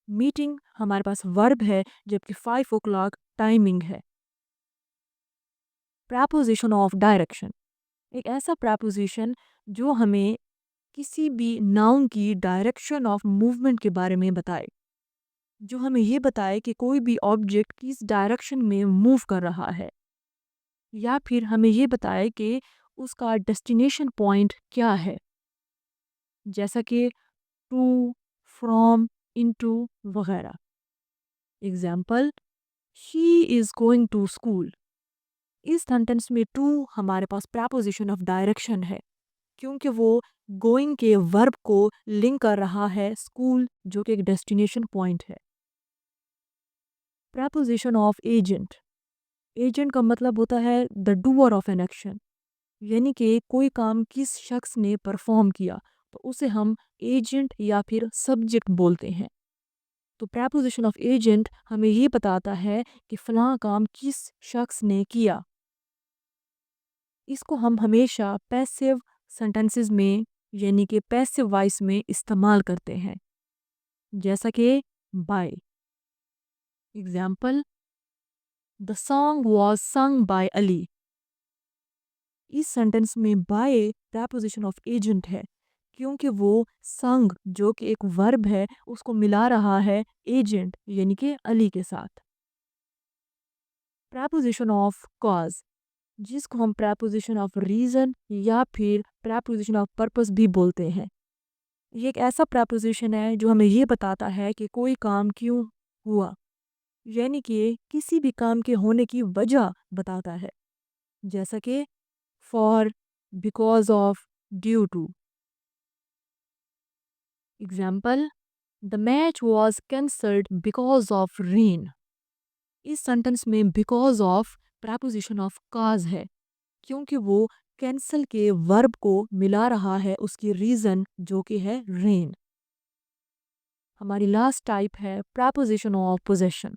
میٹنگ ہمارے پاس ورب ہے جبکہ 5 o'clock ٹائمنگ ہے۔ پریپوزیشن آف ڈائریکشن، ایک ایسا پریپوزیشن جو ہمیں کسی بھی ناؤن کی ڈائریکشن آف موومنٹ کے بارے میں بتائے، جو ہمیں یہ بتائے کہ کوئی بھی آبجیکٹ کس ڈائریکشن میں موو کر رہا ہے، یا پھر ہمیں یہ بتائے کہ اس کا ڈیسٹینیشن پوائنٹ کیا ہے، جیسا کہ ٹو، فرام، انٹو وغیرہ۔ Example, she is going to school. اس سینٹنس میں ٹو ہمارے پاس پریپوزیشن آف ڈائریکشن ہے کیونکہ وہ گوئنگ کے ورب کو لنک کر رہا ہے اسکول جو کہ ایک ڈیسٹینیشن پوائنٹ ہے۔ پریپوزیشن آف ایجنٹ، ایجنٹ کا مطلب ہوتا ہے دا ڈوور آف این ایکشن، یعنی کہ کوئی کام کس شخص نے پرفارم کیا تو اسے ہم ایجنٹ یا پھر سبجیکٹ بولتے ہیں۔ تو پریپوزیشن آف ایجنٹ ہمیں یہ بتاتا ہے کہ فلاں کام کس شخص نے کیا۔ اس کو ہم ہمیشہ پیسیو سینٹنسز میں یعنی کہ پیسیو وائس میں استعمال کرتے ہیں، جیسا کہ by. Example, the song was سنگ بائی علی۔ اس سینٹنس میں بائی پریپوزیشن آف ایجنٹ ہے کیونکہ وہ سنگ جو کہ ایک ورب ہے اس کو ملا رہا ہے ایجنٹ یعنی کہ علی کے ساتھ۔ پریپوزیشن آف کاز، جس کو ہم پریپوزیشن آف ریزن یا پھر پریپوزیشن آف پرپس بھی بولتے ہیں۔ یہ ایک ایسا پریپوزیشن ہے جو ہمیں یہ بتاتا ہے کہ کوئی کام کیوں ہوا، یعنی کہ کسی بھی کام کے ہونے کی وجہ بتاتا ہے، جیسا کہ for, because of, due to. Example, the match was cancelled because of rain. اس سینٹنس میں because of preposition of cause ہے کیونکہ وہ کینسل کے ورب کو ملا رہا ہے اس کی ریزن جو کہ ہے رین۔ ہماری لاسٹ ٹائپ ہے پریپوزیشن آف پوزیشن،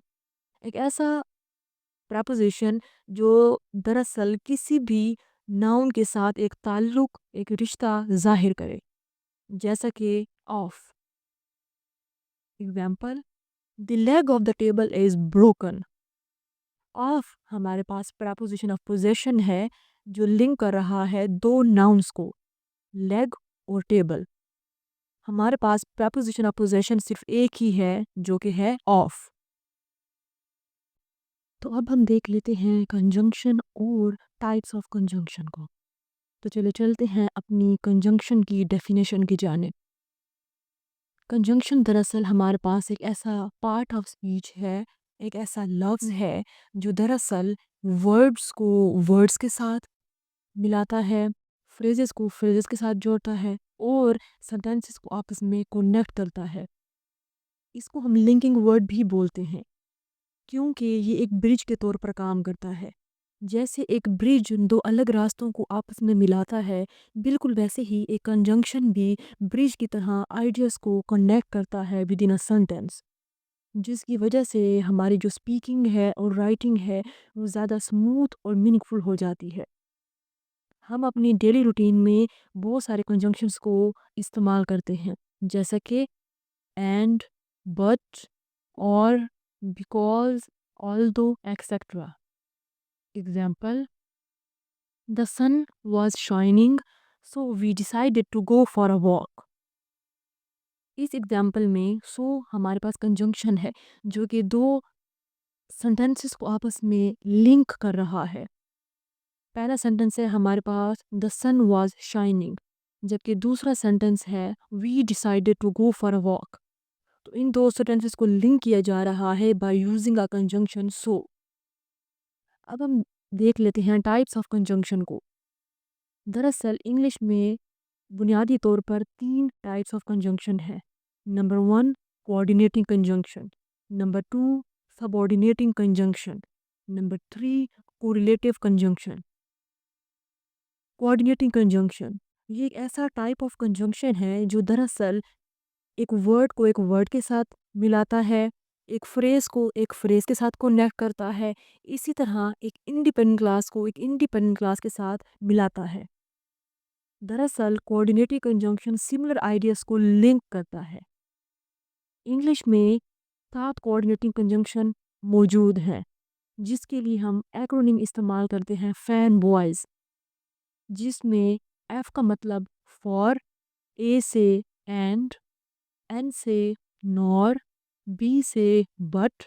ایک ایسا پریپوزیشن جو دراصل کسی بھی ناؤن کے ساتھ ایک تعلق، ایک رشتہ ظاہر کرے، جیسا کہ of. Example, the league of the table is broken. Of ہمارے پاس پریپوزیشن آف پوزیشن ہے جو لنک کر رہا ہے دو ناؤنس کو، لیگ اور ٹیبل۔ ہمارے پاس پریپوزیشن آف پوزیشن صرف ایک ہی ہے جو کہ ہے آف۔ تو اب ہم دیکھ لیتے ہیں کنجنکشن اور ٹائپس آف کنجنکشن کو۔ تو چلے چلتے ہیں اپنی کنجنکشن کی ڈیفینیشن کی جانب۔ کنجنکشن دراصل ہمارے پاس ایک ایسا پارٹ آف اسپیچ ہے، ایک ایسا لفظ ہے جو دراصل ورڈز کو ورڈز کے ساتھ ملاتا ہے، فریزز کو فریزز کے ساتھ جوڑتا ہے اور سینٹنسز کو آپس میں کنیکٹ کرتا ہے۔ اس کو ہم لنکنگ ورڈ بھی بولتے ہیں کیونکہ یہ ایک برج کے طور پر کام کرتا ہے۔ جیسے ایک برج دو الگ راستوں کو آپس میں ملاتا ہے، بالکل ویسے ہی ایک کنجنکشن بھی برج کی طرح آئیڈیاز کو کنیکٹ کرتا ہے ود ان اے سینٹنس، جس کی وجہ سے ہماری جو اسپیکنگ ہے اور رائٹنگ ہے وہ زیادہ سموتھ اور میننگ فل ہو جاتی ہے۔ ہم اپنی ڈیلی روٹین میں بہت سارے کنجنکشنس کو استعمال کرتے ہیں، جیسا کہ اینڈ، بٹ، اور، because, although etcetera. Example: The sun was shining, so we decided to go for a walk. اس ایگزامپل میں ہمارے پاس کنجنکشن ہے جو کہ دو سنٹینسز کو آپس میں لنک کر رہا ہے. پہلا سینٹینس ہے ہمارے پاس the sun was shining، جبکہ دوسرا سینٹینس ہے we decided to go for a walk. تو ان دو سینٹینسز کو لنک کیا جا رہا ہے by using a conjunction so. اب ہم دیکھ لیتے ہیں ٹائپس آف کنجنکشن کو. دراصل انگلش میں بنیادی طور پر 3 ٹائپس آف کنجنکشن ہے. Number 1 coordinating conjunction, number 2 subordinating conjunction, number 3 correlative conjunction. Coordinating conjunction یہ ایک ایسا ٹائپ آف کنجنکشن ہے جو دراصل ایک ورڈ کو ایک ورڈ کے ساتھ ملاتا ہے، ایک فریز کو ایک فریز کے ساتھ کنیکٹ کرتا ہے، اسی طرح ایک انڈیپینڈنٹ کلاس کو ایک انڈیپینڈنٹ کلاس کے ساتھ ملاتا ہے. دراصل کوآرڈینیٹنگ کنجنکشن سملر آئیڈیاز کو لنک کرتا ہے. انگلش میں 7 کوآرڈینیٹنگ کنجنکشن موجود ہیں جس کے لیے ہم ایکرونیم استعمال کرتے ہیں فین بوائز، جس میں ایف کا مطلب فار، اے سے اینڈ، این سے نور، بی سے بٹ،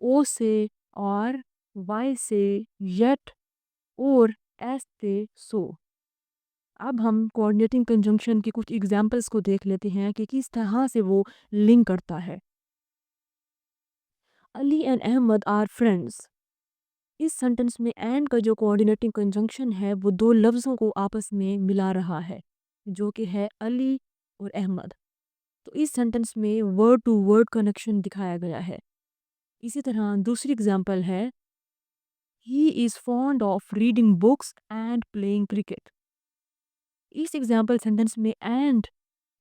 او سے اور، وائی سے یٹ اور ایس سے سو. اب ہم کوآرڈینیٹنگ کنجنکشن کی کچھ ایگزامپلس کو دیکھ لیتے ہیں کہ کس طرح سے وہ لنک کرتا ہے. علی and Ahmad are friends. Us sentence میں اینڈ کا جو کوآرڈینیٹنگ کنجنکشن ہے وہ 2 لفظوں کو آپس میں ملا رہا ہے جو کہ ہے علی اور احمد. تو اس سنٹنس میں ورڈ ٹو ورڈ کنیکشن دکھایا گیا ہے. اسی طرح دوسری ایگزامپل ہے He is fond of reading books and playing cricket. اس ایگزامپل سینٹنس میں اینڈ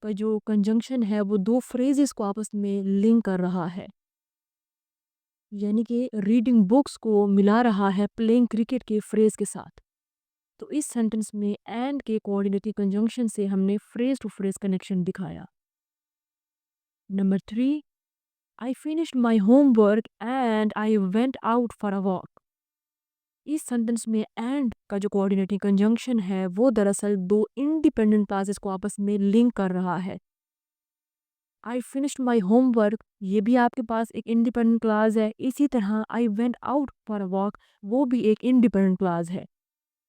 کا جو کنجنکشن ہے وہ 2 فریزز کو آپس میں لنک کر رہا ہے، یعنی کہ ریڈنگ بکس کو ملا رہا ہے پلینگ کرکٹ کے فریز کے ساتھ. تو اس سینٹنس میں اینڈ کے کوآرڈینیٹنگ کنجنکشن سے ہم نے فریز ٹو فریز کنیکشن دکھایا. Number 3 I finished my homework and I went out for a walk. اس سینٹنس میں اینڈ کا جو کوآرڈینیٹنگ کنجنکشن ہے وہ دراصل 2 انڈیپینڈنٹ کلاسز کو آپس میں لنک کر رہا ہے. I finished my homework یہ بھی آپ کے پاس ایک انڈیپینڈنٹ کلاس ہے، اسی طرح I went out for a walk وہ بھی ایک انڈیپینڈنٹ کلاس ہے.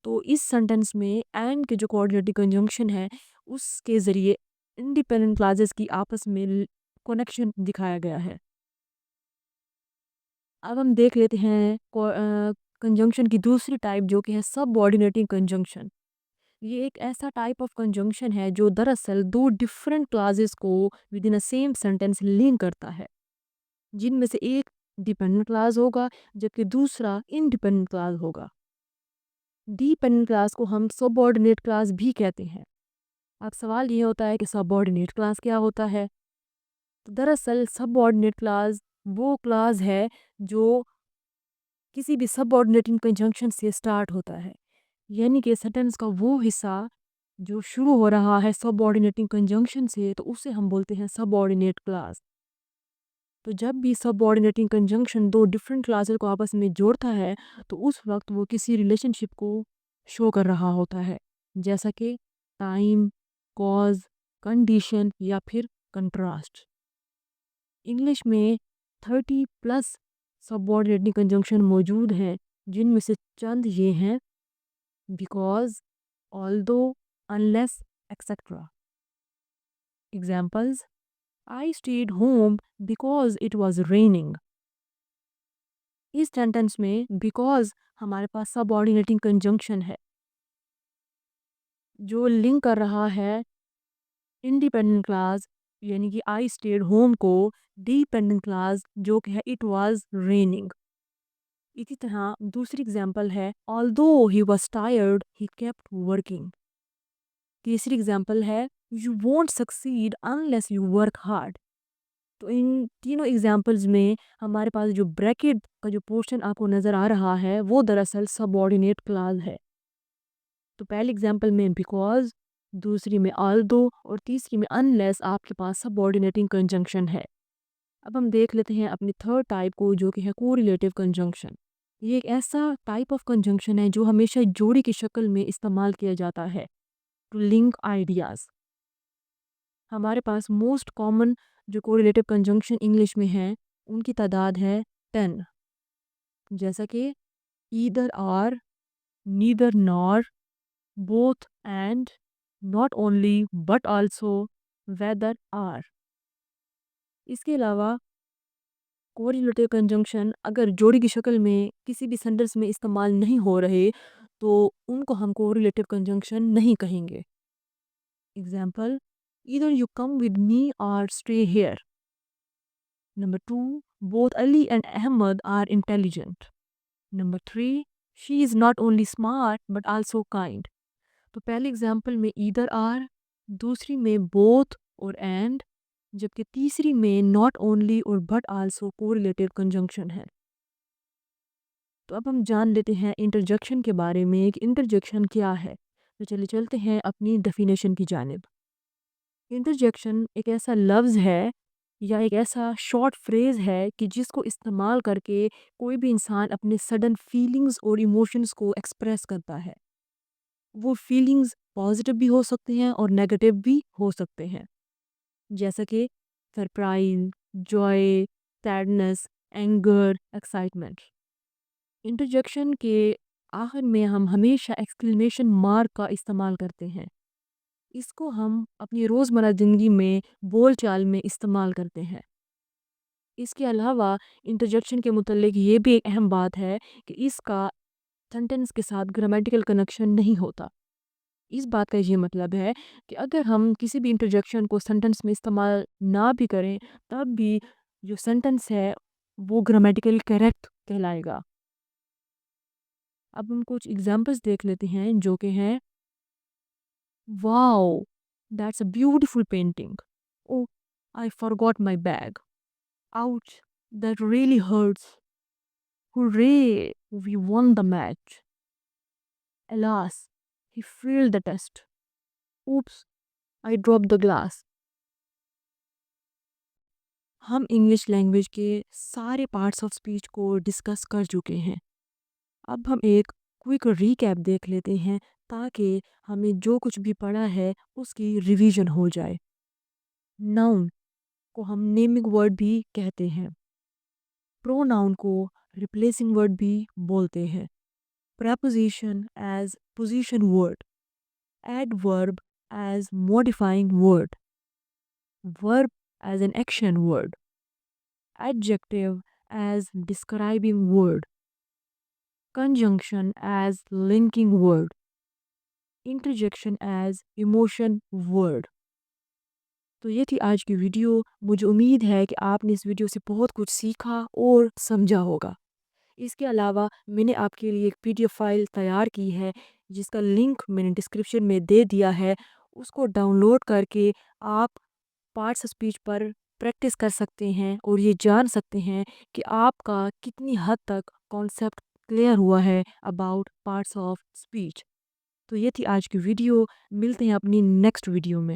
تو اس سینٹنس میں اینڈ کے جو کوآرڈینیٹنگ کنجنکشن ہے اس کے ذریعے انڈیپینڈنٹ کلاسز کی آپس میں کنیکشن دکھایا گیا ہے. اب ہم دیکھ لیتے ہیں کنجنکشن کی دوسری ٹائپ جو کہ ہے سب آرڈینیٹنگ کنجنکشن. یہ ایک ایسا ٹائپ آف کنجنکشن ہے جو دراصل 2 ڈفرینٹ کلاسز کو with in a same sentence link کرتا ہے، جن میں سے ایک ڈیپینڈنٹ کلاس ہوگا جبکہ دوسرا انڈیپینڈنٹ کلاس ہوگا. ڈیپینڈنٹ کلاس کو ہم سب آرڈینیٹ کلاس بھی کہتے ہیں. اب سوال یہ ہوتا ہے کہ سب آرڈینیٹ کلاس کیا ہوتا ہے؟ دراصل سب آرڈینیٹ کلاس وہ کلاس ہے جو کسی بھی سب آرڈینیٹنگ کنجنکشن سے سٹارٹ ہوتا ہے، یعنی کہ سینٹنس کا وہ حصہ جو شروع ہو رہا ہے سب آرڈینیٹنگ کنجنکشن سے تو اسے ہم بولتے ہیں سب آرڈینیٹ کلاس. تو جب بھی سب آرڈینیٹنگ کنجنکشن 2 ڈفرینٹ کلاسز کو آپس میں جوڑتا ہے تو اس وقت وہ کسی ریلیشن شپ کو شو کر رہا ہوتا ہے، جیسا کہ ٹائم، کاز، کنڈیشن یا پھر کنٹراسٹ. انگلش میں 30+ سب آرڈینیٹنگ کنجنکشن موجود ہیں جن میں سے چند یہ ہیں: because, although, unless, etc. Examples: I stayed home because it was raining. اس سینٹنس میں بیکاز ہمارے پاس سب آرڈینیٹنگ کنجنکشن ہے جو لنک کر رہا ہے انڈیپینڈنٹ کلاس یعنی کہ I stayed home کو ڈیپینڈنٹ کلاس جو کہ ہے it was raining. اسی طرح دوسری ایگزامپل ہے although he was tired he kept working. تیسری ایگزامپل ہے you won't succeed unless you work hard. تو ان تینوں ایگزامپلز میں ہمارے پاس جو بریکٹ کا جو پورشن آپ کو نظر آ رہا ہے وہ دراصل سب آرڈینیٹ کلاس ہے. تو پہلی ایگزامپل میں بیکاز، دوسری میں آلدو اور تیسری میں انلیس آپ کے پاس سبارڈینیٹنگ کنجنکشن ہے۔ اب ہم دیکھ لیتے ہیں اپنی تھرڈ ٹائپ کو، جو کہ ہے کوریلیٹیو کنجنکشن۔ یہ ایک ایسا ٹائپ آف کنجنکشن ہے جو ہمیشہ جوڑی کی شکل میں استعمال کیا جاتا ہے ٹو لنک آئیڈیاز۔ ہمارے پاس موسٹ کامن جو کوریلیٹیو کنجنکشن انگلش میں ہیں ان کی تعداد ہے 10، جیسا کہ either or، neither nor، both and، not only but also، whether are۔ اس کے علاوہ کوریلیٹیو کنجنکشن اگر جوڑی کی شکل میں کسی بھی سینٹنس میں استعمال نہیں ہو رہے تو ان کو ہم کوریلیٹیو کنجنکشن نہیں کہیں گے۔ Example, either you come with me or stay here۔ Number 2، both Ali and Ahmed are intelligent۔ Number 3، she is not only smart but also kind۔ تو پہلی ایگزامپل میں either are، دوسری میں both اور and، جبکہ تیسری میں not only اور but also کوریلیٹیو کنجنکشن ہے۔ تو اب ہم جان لیتے ہیں انٹرجیکشن کے بارے میں کہ انٹرجیکشن کیا ہے۔ تو چلے چلتے ہیں اپنی ڈیفینیشن کی جانب۔ انٹرجیکشن ایک ایسا لفظ ہے یا ایک ایسا شارٹ فریز ہے کہ جس کو استعمال کر کے کوئی بھی انسان اپنے سڈن فیلنگز اور ایموشنز کو ایکسپریس کرتا ہے۔ وہ فیلنگز پازیٹیو بھی ہو سکتے ہیں اور نیگیٹیو بھی ہو سکتے ہیں، جیسا کہ surprise, joy, sadness, anger, excitement. Interjection کے آخر میں ہم ہمیشہ ایکسکلیمیشن مارک کا استعمال کرتے ہیں۔ اس کو ہم اپنی روزمرہ زندگی میں بول چال میں استعمال کرتے ہیں۔ اس کے علاوہ انٹرجیکشن کے متعلق یہ بھی ایک اہم بات ہے کہ اس کا سینٹنس کے ساتھ گرامیٹیکل کنیکشن نہیں ہوتا۔ اس بات کا یہ مطلب ہے کہ اگر ہم کسی بھی انٹرجیکشن کو سینٹنس میں استعمال نہ بھی کریں تب بھی جو سینٹنس ہے وہ گرامیٹیکل کریکٹ کہلائے گا۔ اب ہم کچھ ایگزامپلس دیکھ لیتے ہیں جو کہ ہیں wow that's a beautiful painting, oh I forgot my bag, ouch that really hurts, hooray we won the match, alas he failed the test, oops I dropped the glass. ہم انگلش لینگویج کے سارے parts of speech کو discuss کر چکے ہیں۔ اب ہم ایک کوئک ریکیپ دیکھ لیتے ہیں تاکہ ہمیں جو کچھ بھی پڑھا ہے اس کی ریویژن ہو جائے۔ ناؤن کو ہم نیمنگ ورڈ بھی کہتے ہیں۔ پرو ناؤن کو ریپلیسنگ ورڈ بھی بولتے ہیں۔ Preposition as position word, adverb as modifying word, verb as an action word, adjective as describing word, conjunction as linking word، interjection as emotion word۔ تو یہ تھی آج کی ویڈیو۔ مجھے امید ہے کہ آپ نے اس ویڈیو سے بہت کچھ سیکھا اور سمجھا ہوگا۔ اس کے علاوہ میں نے آپ کے لیے ایک PDF فائل تیار کی ہے جس کا لنک میں نے ڈسکرپشن میں دے دیا ہے۔ اس کو ڈاؤن لوڈ کر کے آپ parts of speech per practice کر سکتے ہیں اور یہ جان سکتے ہیں کہ آپ کا کتنی حد تک کانسیپٹ کلیئر ہوا ہے اباؤٹ پارٹس آف اسپیچ۔ تو یہ تھی آج کی ویڈیو، ملتے ہیں اپنی نیکسٹ ویڈیو میں۔